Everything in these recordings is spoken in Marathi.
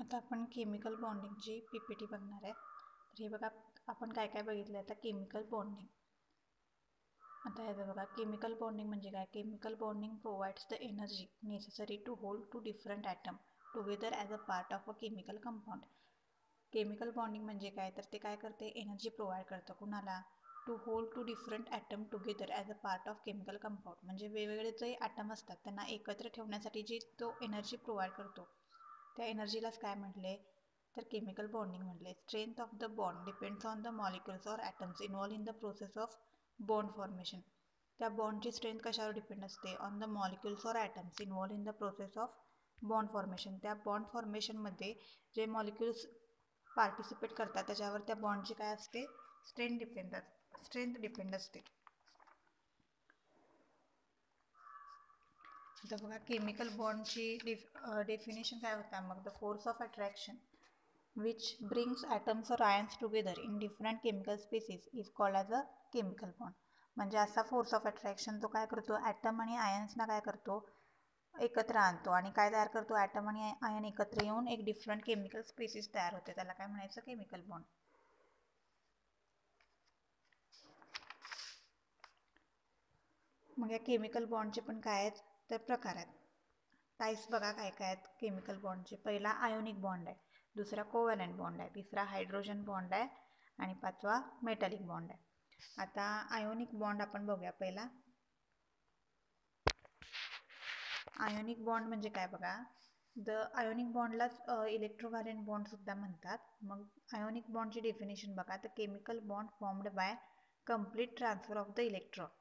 आता आपण केमिकल बॉन्डिंगची पीपीटी बघणार आहे. तर हे बघा, आपण काय काय बघितलं आता केमिकल बॉन्डिंग. आता हे बघा, केमिकल बॉन्डिंग म्हणजे काय? Chemical bonding provides the energy necessary to hold two different atom together as a part of a chemical compound. Chemical bonding म्हणजे काय? तर ते काय करते? एनर्जी प्रोव्हाइड करतं कुणाला? To hold two different atom together as a part of chemical compound. म्हणजे वेगवेगळे जे ॲटम असतात त्यांना एकत्र ठेवण्यासाठी जी तो एनर्जी प्रोव्हाइड करतो त्या एनर्जीलाच काय म्हटले? तर केमिकल बॉन्डिंग म्हटले. Strength of the bond depends on the molecules or atoms involve in the process of bond formation. त्या बॉन्डची स्ट्रेंथ कशावर डिपेंड असते? On the molecules or atoms involve in the process of bond formation. त्या बॉन्ड फॉर्मेशनमध्ये जे मॉलिक्युल्स पार्टिसिपेट करतात त्याच्यावर त्या बॉन्डची काय असते? स्ट्रेंथ डिपेंड असते. आता बघा, केमिकल बॉन्डची डेफिनेशन काय होता मग? The force of attraction which brings atoms or ions together in different chemical species is called as a chemical bond. म्हणजे असा फोर्स ऑफ अट्रॅक्शन तो काय करतो? ॲटम आणि आयन्सना काय करतो? एकत्र आणतो आणि काय तयार करतो? ॲटम आणि आयन एकत्र येऊन एक डिफरंट केमिकल स्पेसिस तयार होते. त्याला काय म्हणायचं? Chemical bond. मग या केमिकल बॉन्डचे पण काय आहेत? तर प्रकार आहेत. टाईप्स बघा काय काय आहेत केमिकल बॉन्डचे. पहिला आयोनिक बॉन्ड आहे, दुसरा कोव्हॅलंट बॉन्ड आहे, तिसरा हायड्रोजन बॉन्ड आहे आणि पाचवा मेटॅलिक बॉन्ड आहे. आता आयोनिक बॉन्ड आपण बघूया पहिला. आयोनिक बॉन्ड म्हणजे काय बघा? द आयोनिक बॉन्डलाच इलेक्ट्रोव्हॅलेंट बॉन्ड सुद्धा म्हणतात. मग आयोनिक बॉन्डची डेफिनेशन बघा. The chemical bond formed by complete transfer of the electron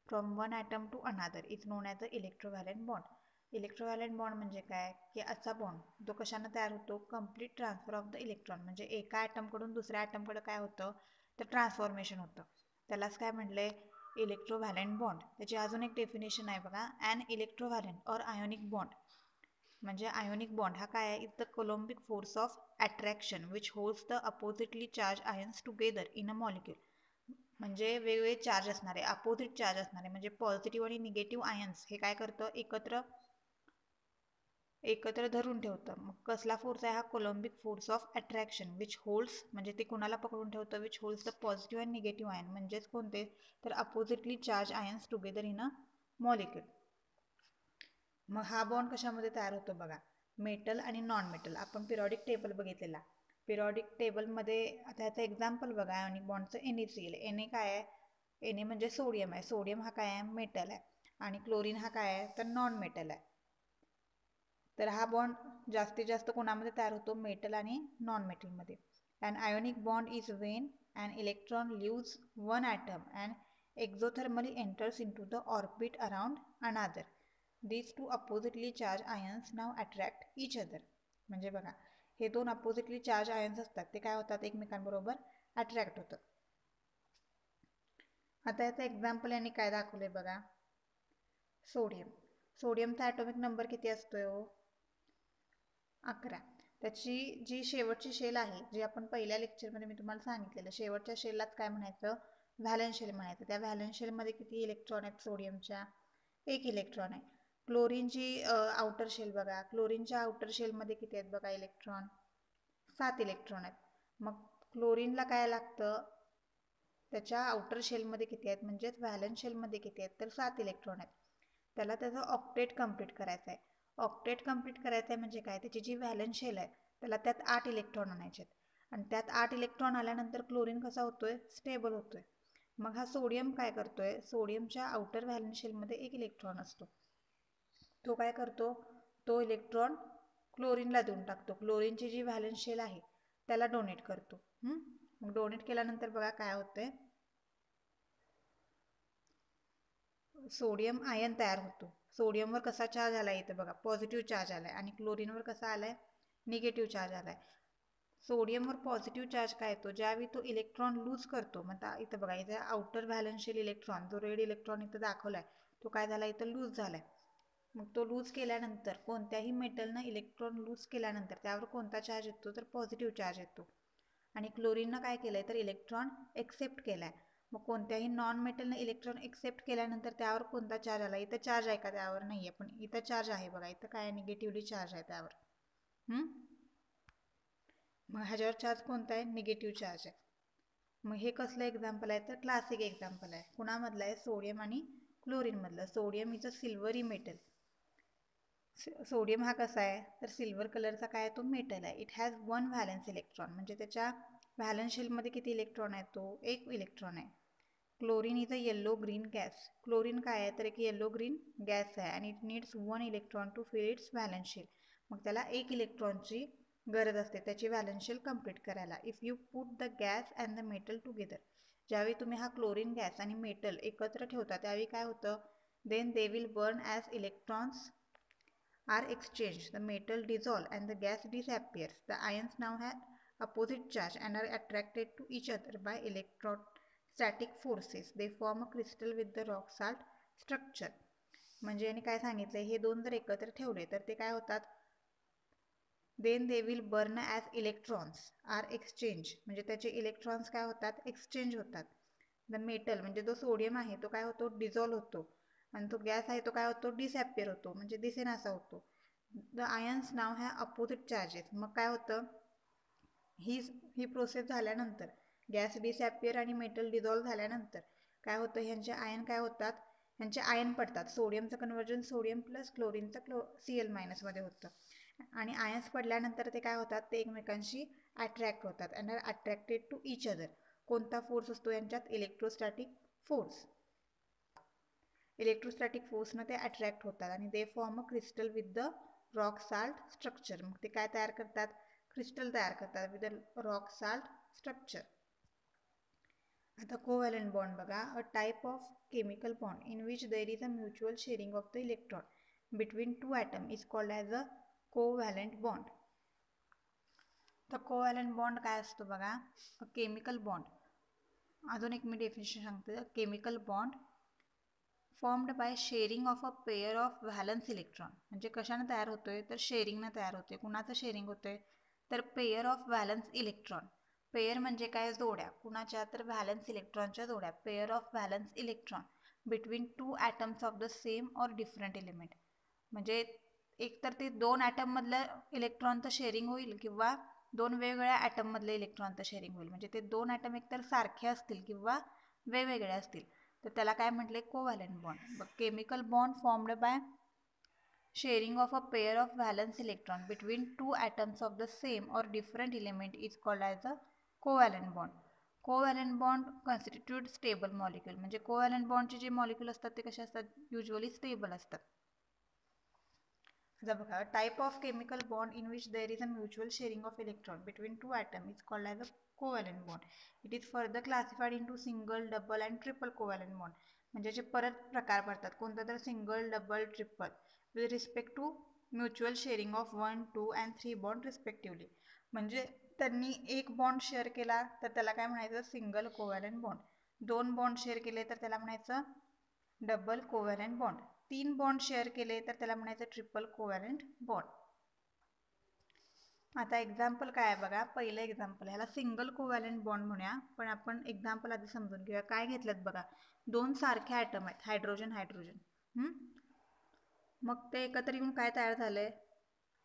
from one atom to another is known as a electrovalent bond. Electrovalent bond म्हणजे काय? की असा बॉन्ड जो कशानं तयार होतो? Complete transfer of the electron. म्हणजे एका ॲटमकडून दुसऱ्या ॲटमकडे काय होतं? तर ट्रान्सफॉर्मेशन होतं. त्यालाच काय म्हटलंय? Electrovalent bond. त्याची अजून एक डेफिनेशन आहे बघा. An electrovalent or ionic bond म्हणजे आयोनिक बॉन्ड हा काय आहे? Is the coulombic force of attraction which holds the oppositely charge ions together in a molecule. म्हणजे वेगवेगळे चार्ज असणारे, अपोजिट चार्ज असणारे म्हणजे पॉझिटिव्ह आणि निगेटिव्ह आयन्स हे काय करतं? एकत्र धरून ठेवतं. मग कसला फोर्स आहे हा? Coulombic force of attraction which holds म्हणजे ते कुणाला पकडून ठेवतं? Which holds the positive and negative ion. म्हणजेच कोणते? तर oppositely charge ions together in a molecule. मग हा बॉन्ड कशामध्ये तयार होतो बघा? मेटल आणि नॉन मेटल. आपण पिरियॉडिक टेबल बघितलेला. पिरियॉडिक टेबलमध्ये आता ह्याचं एक्झाम्पल बघा. Ionic बॉन्डचं NaCl. Na काय आहे? Na म्हणजे सोडियम आहे. सोडियम हा काय आहे? मेटल आहे. आणि क्लोरीन हा काय आहे? तर नॉन मेटल आहे. तर हा बॉन्ड जास्तीत जास्त कोणामध्ये तयार होतो? मेटल आणि नॉन मेटलमध्ये. And ionic bond is when and electron leaves one atom and exothermally enters into the orbit around another. These two oppositely charged ions now attract each other. म्हणजे बघा, हे दोन अपोजिटली चार्ज आयन्स असतात ते काय होतात? एकमेकांबरोबर अट्रॅक्ट होतात. आता याचं एक्झाम्पल यांनी काय दाखवलंय बघा. सोडियम. सोडियमचा ॲटॉमिक नंबर किती असतोय? 11. त्याची जी शेवटची शेल आहे, जी आपण पहिल्या लेक्चरमध्ये मी तुम्हाला सांगितलेलं, शेवटच्या शेललाच काय म्हणायचं? व्हॅलेन्स शेल म्हणायचं. त्या व्हॅलेन्स शेलमध्ये किती इलेक्ट्रॉन आहेत सोडियमच्या? 1 इलेक्ट्रॉन आहे. क्लोरीनची आउटर शेल बघा. क्लोरीनच्या आउटर शेलमध्ये किती आहेत बघा इलेक्ट्रॉन? 7 इलेक्ट्रॉन आहेत. मग क्लोरीनला काय लागतं? त्याच्या आउटर शेलमध्ये किती आहेत? म्हणजेच व्हॅलेन्स शेलमध्ये किती आहेत? तर 7 इलेक्ट्रॉन आहेत. त्याला त्याचं ऑक्टेट कंप्लीट करायचं आहे. ऑक्टेट कंप्लीट करायचं आहे म्हणजे काय? त्याची जी व्हॅलेन्स शेल आहे त्याला त्यात 8 इलेक्ट्रॉन आणायचे आहेत आणि त्यात 8 इलेक्ट्रॉन आल्यानंतर क्लोरीन कसा होतोय? स्टेबल होतोय. मग हा सोडियम काय करतोय? सोडियमच्या आउटर व्हॅलेन्स शेलमध्ये 1 इलेक्ट्रॉन असतो. तो काय करतो? तो इलेक्ट्रॉन क्लोरीनला देऊन टाकतो. क्लोरीनची जी व्हॅलेन्स शेल आहे त्याला डोनेट करतो. मग डोनेट केल्यानंतर बघा काय होतंय? सोडियम आयन तयार होतो. सोडियमवर कसा चार्ज आलाय? इथं बघा पॉझिटिव्ह चार्ज आलाय आणि क्लोरीनवर कसा आलाय? निगेटिव्ह चार्ज आलाय. सोडियमवर पॉझिटिव्ह चार्ज काय येतो? ज्यावेळी तो इलेक्ट्रॉन लूज करतो. मग इथं बघा, इथं आउटर व्हॅलेन्शियल इलेक्ट्रॉन जो रेड इलेक्ट्रॉन इथं दाखवलाय तो काय झाला? इथं लूज झालाय. मग तो लूज केल्यानंतर कोणत्याही मेटलनं इलेक्ट्रॉन लूज केल्यानंतर त्यावर कोणता चार्ज येतो? तर पॉझिटिव्ह चार्ज येतो. आणि क्लोरीननं काय केलंय? तर इलेक्ट्रॉन एक्सेप्ट केलाय. मग कोणत्याही नॉन मेटलनं इलेक्ट्रॉन एक्सेप्ट केल्यानंतर त्यावर कोणता चार्ज आला? इथं चार्ज आहे का? त्यावर नाहीये, पण इथं चार्ज आहे बघा. इथं काय? निगेटिव्हली चार्ज आहे त्यावर. मग ह्याच्यावर चार्ज कोणता आहे? निगेटिव्ह चार्ज आहे. मग हे कसलं एक्झाम्पल आहे? तर क्लासिक एक्झाम्पल आहे. कुणामधलं आहे? सोडियम आणि क्लोरीनमधलं. Sodium is a silvery metal. Sodium हा कसा आहे? तर सिल्वर कलरचा काय आहे? तो मेटल आहे. इट हॅज 1 व्हॅलन्स इलेक्ट्रॉन, म्हणजे त्याच्या व्हॅलन्स शेलमध्ये किती इलेक्ट्रॉन आहे? तो 1 इलेक्ट्रॉन आहे. Chlorine is a yellow green gas. क्लोरीन काय आहे? तर एक येल्लो ग्रीन गॅस आहे आणि it needs 1 electron to fill its valence shell. मग त्याला 1 इलेक्ट्रॉनची गरज असते त्याची व्हॅलन्स शेल कंप्लीट करायला. If you put the gas and the metal together, ज्यावेळी तुम्ही हा क्लोरीन गॅस आणि मेटल एकत्र ठेवता त्यावेळी काय होतं? Then they will burn as electrons are exchanged, the metal dissolve and the gas disappears. The ions now have opposite charge and are attracted to each other by electrostatic forces. They form a crystal with the rock salt structure. म्हणजे याने काय सांगितलंय? हे दोन जर एकत्र ठेवले तर ते काय होतात? Then they will burn as electrons are exchange, म्हणजे त्याचे इलेक्ट्रॉन्स काय होतात? एक्सचेंज होतात. द मेटल म्हणजे जो सोडियम आहे तो काय होतो? डिझॉल्व्ह होतो आणि तो गॅस आहे तो काय होतो? डिसॲपियर होतो, म्हणजे दिसेनासा होतो. The ions now have opposite charges. मग काय होतं? ही प्रोसेस झाल्यानंतर गॅस डिसॲपियर आणि मेटल डिझॉल्व्ह झाल्यानंतर काय होतं? ह्यांचे आयन काय होतात? ह्यांचे आयन पडतात. सोडियमचं कन्वर्जन सोडियम प्लस क्लोरीनचं Cl- मध्ये होतं आणि आयन्स पडल्यानंतर ते काय होतात? ते एकमेकांशी अट्रॅक्ट होतात and are attracted to each other. कोणता फोर्स असतो यांच्यात? Electrostatic force. इलेक्ट्रोस्टॅटिक फोर्सनं ते अट्रॅक्ट होतात आणि they form a crystal with the rock salt structure. मग ते काय तयार करतात? क्रिस्टल तयार करतात with the rock salt structure. आता कोव्हॅलंट बॉन्ड बघा. A type of chemical bond in which there is a mutual sharing of the electron between two atom is called as a covalent bond. तर कोव्हॅलंट बॉन्ड काय असतो बघा? A chemical bond. अजून एक मी डेफिनेशन सांगते. Chemical bond formed by sharing of a pair of valence electron. म्हणजे कशाने तयार होतोय? तर शेअरिंगनं तयार होतोय. कुणाचं शेअरिंग होतोय? तर pair of valence electron. Pair म्हणजे काय? जोड्या. कुणाच्या? तर व्हॅलन्स इलेक्ट्रॉनच्या जोड्या. Pair of valence electron between two atoms of the same or different element. म्हणजे एक तर ते 2 ॲटममधलं इलेक्ट्रॉनचं शेअरिंग होईल किंवा 2 वेगवेगळ्या ॲटममधलं इलेक्ट्रॉनचं शेअरिंग होईल. म्हणजे ते 2 ॲटम एकतर सारखे असतील किंवा वेगवेगळे असतील तर त्याला काय म्हटले? Covalent bond. Chemical bond formed by sharing of a pair of valence electron between two atoms of the same or different element is called as a covalent bond. Covalent bond constitute stable molecule. म्हणजे कोव्हॅलंट बॉन्डचे जे मॉलिक्यूल असतात ते कसे असतात? युजली स्टेबल असतात. आता बघा. Type of chemical bond in which there is a mutual sharing of electron between two atom is called as a covalent bond. It is further classified into single, double and triple covalent bond. म्हणजे जे परत प्रकार पडतात. कोणता? तर single, double, triple with respect to mutual sharing of 1, 2 and 3 bond respectively. म्हणजे त्यांनी एक बॉन्ड शेअर केला तर त्याला काय म्हणायचं? Single covalent bond. 2 bond share केले तर त्याला म्हणायचं double covalent bond. 3 bond share केले तर त्याला म्हणायचं ट्रिपल कोव्हॅलंट बॉन्ड. आता एक्झाम्पल काय आहे बघा. पहिलं एक्झाम्पल, ह्याला सिंगल कोव्हॅलंट बॉन्ड म्हणूया, पण आपण एक्झाम्पल आधी समजून घेऊया. काय घेतलं बघा. 2 सारखे ॲटम आहेत, हायड्रोजन हायड्रोजन. मग ते एकत्र येऊन काय तयार झालंय?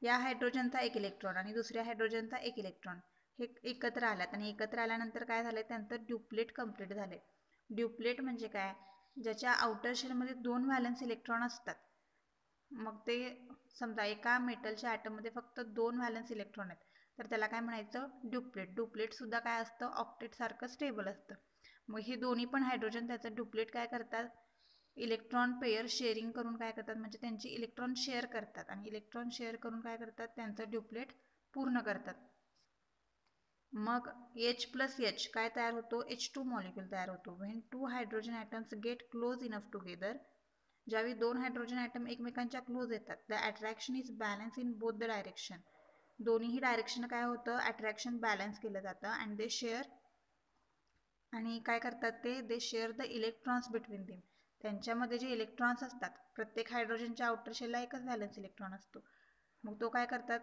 या हायड्रोजनचा 1 इलेक्ट्रॉन आणि दुसऱ्या हायड्रोजनचा 1 इलेक्ट्रॉन हे एकत्र आल्यात आणि एकत्र आल्यानंतर काय झालंय? त्यांचं ड्युप्लेट कंप्लीट झाले. ड्युप्लेट म्हणजे काय? ज्याच्या आउटर शेलमध्ये 2 व्हॅलन्स इलेक्ट्रॉन असतात. मग ते समजा एका मेटलच्या ॲटममध्ये फक्त 2 व्हॅलन्स इलेक्ट्रॉन आहेत तर त्याला काय म्हणायचं? ड्युप्लेट. ड्युप्लेट सुद्धा काय असतं? ऑक्टेट सारखं स्टेबल असतं. मग हे दोन्ही पण हायड्रोजन त्याचं ड्युप्लेट काय करतात? इलेक्ट्रॉन पेअर शेअरिंग करून काय करतात? म्हणजे त्यांची इलेक्ट्रॉन शेअर करतात आणि इलेक्ट्रॉन शेअर करून काय करतात? त्यांचं ड्युप्लेट पूर्ण करतात. मग H+H काय तयार होतो? H2 मॉलिक्यूल तयार होतो. When 2 hydrogen atoms get close enough together, ज्यावेळी 2 हायड्रोजन ॲटम एकमेकांच्या क्लोज येतात, the attraction is balance in both the direction. दोन्हीही डायरेक्शन काय होतं? अट्रॅक्शन बॅलन्स केलं जातं अँड दे शेअर. आणि काय करतात ते? They share the electrons between them. त्यांच्यामध्ये जे इलेक्ट्रॉन्स असतात, प्रत्येक हायड्रोजनच्या आउटर शेलला एकच व्हॅलन्स इलेक्ट्रॉन असतो. मग तो काय करतात?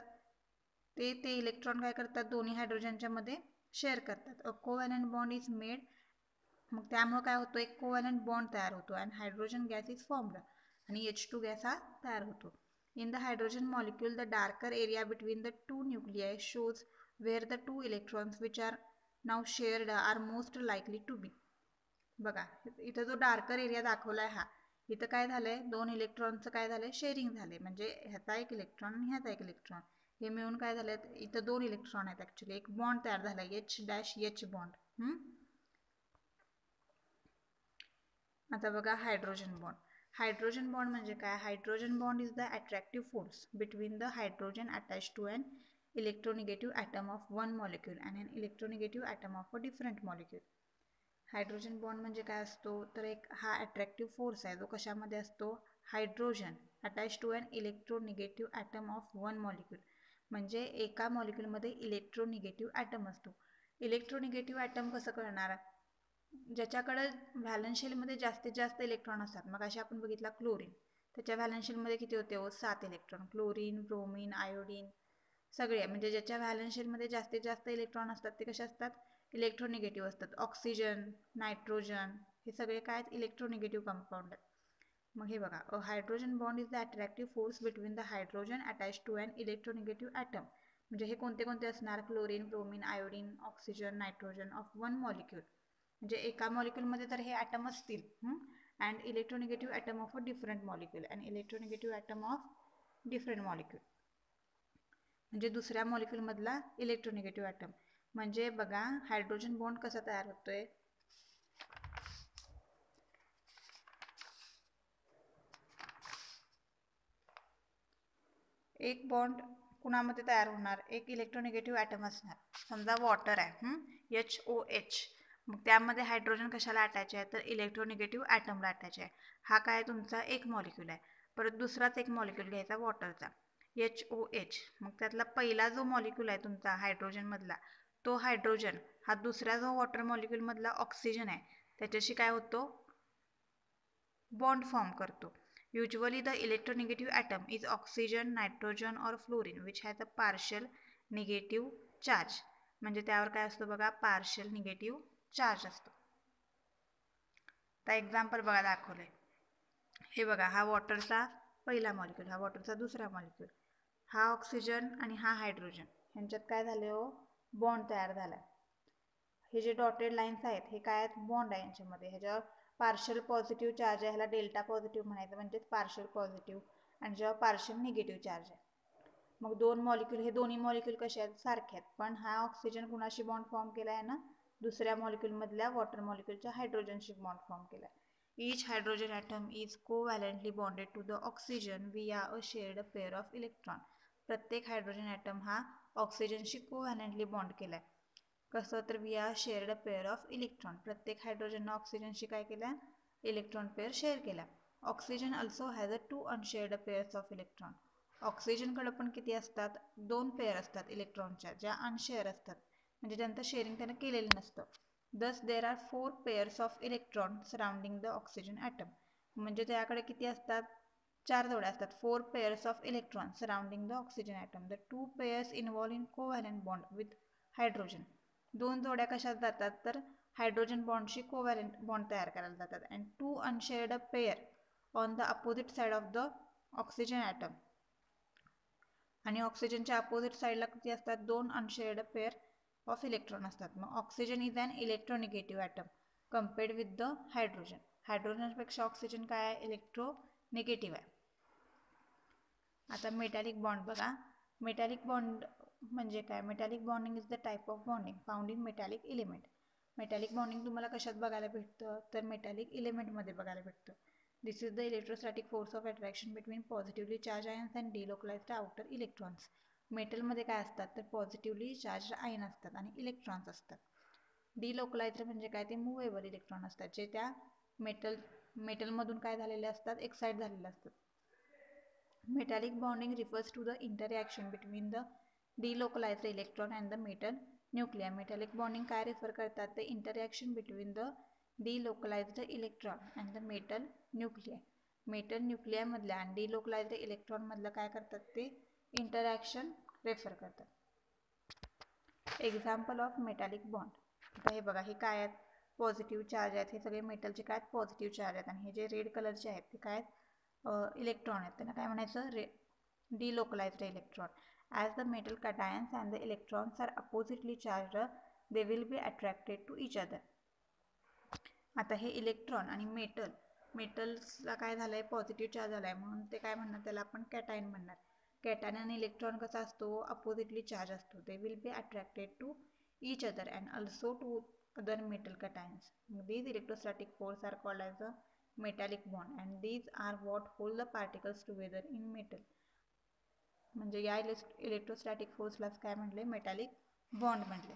ते इलेक्ट्रॉन काय करतात? दोन्ही हायड्रोजनच्या मध्ये शेअर करतात. अ कोव्हॅलंट बॉन्ड इज मेड. मग त्यामुळे काय होतं? एक कोव्हॅलंट बॉन्ड तयार होतो and hydrogen gas is formed आणि H2 गॅस हा तयार होतो. In the hydrogen molecule the darker area between the 2 nuclei shows where the two electrons which are now shared are most likely to be. बघा इथं जो डार्कर एरिया दाखवलाय हा, इथं काय झालंय, दोन इलेक्ट्रॉनचं काय झालंय, शेअरिंग झाले. म्हणजे ह्याचा एक इलेक्ट्रॉन आणि ह्याचा एक इलेक्ट्रॉन हे मिळून काय झाले, इथं दोन इलेक्ट्रॉन आहेत. ऍक्च्युली एक बॉन्ड तयार झालाय H' बॉन्ड. आता बघा हायड्रोजन बॉन्ड. हायड्रोजन बॉन्ड म्हणजे काय, hydrogen bond is the attractive force between the hydrogen attach to an electronegative atom of one molecule and an electronegative atom of a different molecule. Hydrogen bond म्हणजे काय असतो, तर एक हा अट्रॅक्टिव्ह फोर्स आहे जो कशामध्ये असतो, hydrogen attach to an electronegative atom of one molecule. म्हणजे एका मॉलिक्यूलमध्ये इलेक्ट्रोनिगेटिव्ह ॲटम असतो. इलेक्ट्रोनिगेटिव्ह ॲटम कसं करणार, ज्याच्याकडे व्हॅलन्स शेलमध्ये जास्तीत जास्त इलेक्ट्रॉन असतात. मग असे आपण बघितला क्लोरीन, त्याच्या व्हॅलन्स शेलमध्ये किती होते, 7 इलेक्ट्रॉन. क्लोरीन, ब्रोमीन, आयोडीन सगळे म्हणजे ज्याच्या व्हॅलन्स शेलमध्ये जास्तीत जास्त इलेक्ट्रॉन असतात ते कसे असतात, इलेक्ट्रोनिगेटिव्ह असतात. ऑक्सिजन, नायट्रोजन हे सगळे काय आहेत, इलेक्ट्रोनिगेटिव्ह कंपाऊंड आहेत. मग हे बघा, a hydrogen bond is the attractive force between the hydrogen attach to an electronegative atom. म्हणजे हे कोणते कोणते असणार, chlorine, bromine, iodine, oxygen, nitrogen of one molecule. म्हणजे एका मॉलिक्यूलमध्ये तर हे ॲटम असतील. And electronegative atom of a different molecule and electronegative atom of different molecule म्हणजे दुसऱ्या मॉलिक्यूलमधला इलेक्ट्रोनिगेटिव्ह ॲटम. म्हणजे बघा हायड्रोजन बॉन्ड कसा तयार होतोय, एक बॉन्ड कुणामध्ये तयार होणार, एक इलेक्ट्रोनिगेटिव्ह ॲटम असणार. समजा वॉटर आहे, HOH. मग त्यामध्ये हायड्रोजन कशाला अटॅच आहे, तर इलेक्ट्रोनिगेटिव्ह ॲटमला अटॅच आहे. हा काय तुमचा एक मॉलिक्यूल आहे. परत दुसराच एक मॉलिक्यूल घ्यायचा वॉटरचा, HOH. मग त्यातला पहिला जो मॉलिक्यूल आहे तुमचा हायड्रोजनमधला, तो हायड्रोजन हा दुसऱ्या जो वॉटर मॉलिक्यूलमधला ऑक्सिजन आहे त्याच्याशी काय होतो, बॉन्ड फॉर्म करतो. Usually the electronegative atom is oxygen, nitrogen or fluorine which has a partial negative charge. म्हणजे त्यावर काय असतो बघा, पार्शियल निगेटिव्ह चार्ज असतो. आता एक्झाम्पल बघा दाखवलंय, हे बघा हा वॉटरचा पहिला मॉलिक्यूल, हा वॉटरचा दुसरा मॉलिक्यूल, हा ऑक्सिजन आणि हा हायड्रोजन, यांच्यात काय झाले हो, बॉन्ड तयार झाला. हे जे डॉटेड लाईन्स आहेत हे काय आहेत, बॉन्ड आहे यांच्यामध्ये. ह्याच्यावर पार्शियल पॉझिटिव्ह चार्ज आहे, ह्याला डेल्टा पॉझिटिव्ह म्हणायचं म्हणजेच पार्शियल पॉझिटिव्ह, आणि जेव्हा पार्शियल निगेटिव्ह चार्ज आहे. मग दोन मॉलिक्यूल, हे दोन्ही मॉलिक्यूल कसे आहेत, सारखे आहेत. पण हा ऑक्सिजन कुणाशी बॉन्ड फॉर्म केला आहे ना, दुसऱ्या मॉलिक्यूलमधल्या वॉटर मॉलिक्यूलच्या हायड्रोजनशी बॉन्ड फॉर्म केला आहे. Each hydrogen atom is covalently bonded to the oxygen via a shared pair of electron. प्रत्येक हायड्रोजन ॲटम हा ऑक्सिजनशी कोव्हॅलेंटली बॉन्ड केलाय. कसं, तर विया शेअर्ड पेअर ऑफ इलेक्ट्रॉन. प्रत्येक हायड्रोजननं ऑक्सिजनशी काय केलं, इलेक्ट्रॉन पेअर शेअर केला. Oxygen also has a 2 unshared pairs of electron. ऑक्सिजनकडे पण किती असतात, 2 पेअर असतात इलेक्ट्रॉनच्या, ज्या अनशेअर असतात म्हणजे ज्यांचं शेअरिंग त्यानं केलेलं नसतं. Thus there are 4 pairs of electrons surrounding the oxygen atom. म्हणजे त्याकडे किती असतात, 4 जोड्या असतात. 4 pairs of electrons surrounding the oxygen atom. The 2 pairs involve in covalent bond with hydrogen. 2 जोड्या कशात जातात, तर हायड्रोजन बॉन्डशी कोव्हॅलेंट बॉन्ड तयार करायला जातात. And 2 unshared pair on the opposite side of the oxygen atom. आणि ऑक्सिजनच्या अपोजिट साईडला किती असतात, 2 अनशेअर्ड पेअर ऑफ इलेक्ट्रॉन असतात. मग oxygen is an electronegative atom compared with the hydrogen. हायड्रोजनपेक्षा ऑक्सिजन काय आहे, इलेक्ट्रोनिगेटिव्ह आहे. आता मेटॅलिक बॉन्ड बघा. मेटॅलिक बॉन्ड म्हणजे काय, metallic bonding is the type of bonding found in metallic element. Metallic bonding तुम्हाला कशात बघायला भेटतं, तर मेटॅलिक एलिमेंटमध्ये बघायला भेटतं. This is the electrostatic force of attraction between positively charged ions and delocalized outer electrons. मेटलमध्ये काय असतात, तर पॉझिटिव्हली चार्ज आयन असतात आणि इलेक्ट्रॉन्स असतात. डिलोकलाइज्ड म्हणजे काय, ते मूवेबल इलेक्ट्रॉन असतात जे त्या मेटलमधून काय झालेले असतात, एक्साइट झालेले असतात. Metallic bonding refers to the interaction between the delocalised electron and the metal nuclei. Metallic bonding काय रेफर करतात, ते interaction between the delocalised electron and the metal nuclei. Metal न्यूक्लियामधल्या आणि डिलोकलाइज्ड इलेक्ट्रॉनमधलं काय करतात, ते इंटरॅक्शन रेफर करतात. Example of metallic bond. आता हे बघा, हे काय आहेत, पॉझिटिव्ह चार्ज आहेत. हे सगळे मेटलचे काय आहेत, पॉझिटिव्ह चार्ज आहेत. आणि हे जे रेड कलरचे आहेत ते काय आहेत, इलेक्ट्रॉन आहेत. त्यांना काय म्हणायचं, delocalised electron. As the metal cations and the electrons are oppositely charged, they will be attracted to each other. आता हे इलेक्ट्रॉन आणि मेटल्सला काय झालंय, पॉझिटिव्ह चार्ज झालाय म्हणून ते काय म्हणणार, त्याला आपण कॅटायन म्हणणार. कॅटायन आणि इलेक्ट्रॉन कसा असतो, अपोजिटली चार्ज असतो. They will be attracted to each other and also to other metal cations. These electrostatic forces are called as a metallic bond and these are what hold the particles together in metal. म्हणजे या इलेक्ट्रोस्टॅटिक फोर्सलाच काय म्हटले, मेटॅलिक बॉन्ड म्हटले.